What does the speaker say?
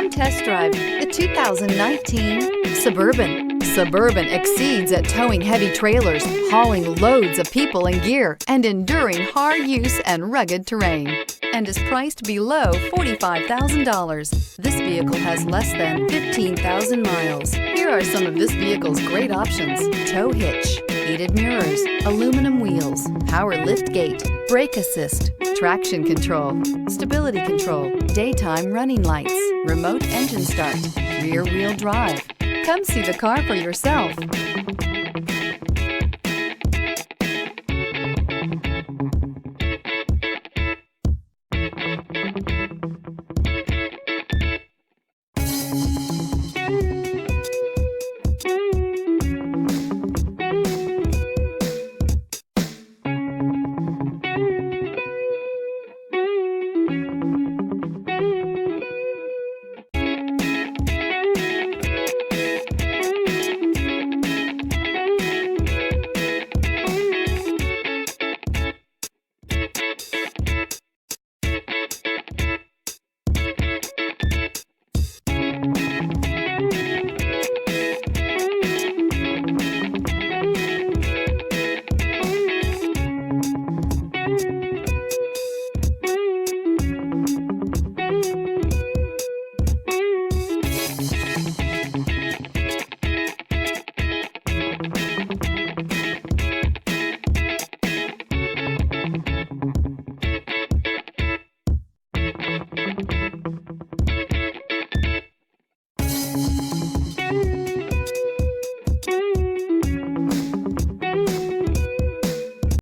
Come test drive the 2019 Suburban. Suburban exceeds at towing heavy trailers, hauling loads of people and gear, and enduring hard use and rugged terrain, and is priced below $45,000. This vehicle has less than 15,000 miles. Here are some of this vehicle's great options: tow hitch, heated mirrors, aluminum wheels, power lift gate, brake assist, traction control, stability control, daytime running lights, remote engine start, rear wheel drive. Come see the car for yourself.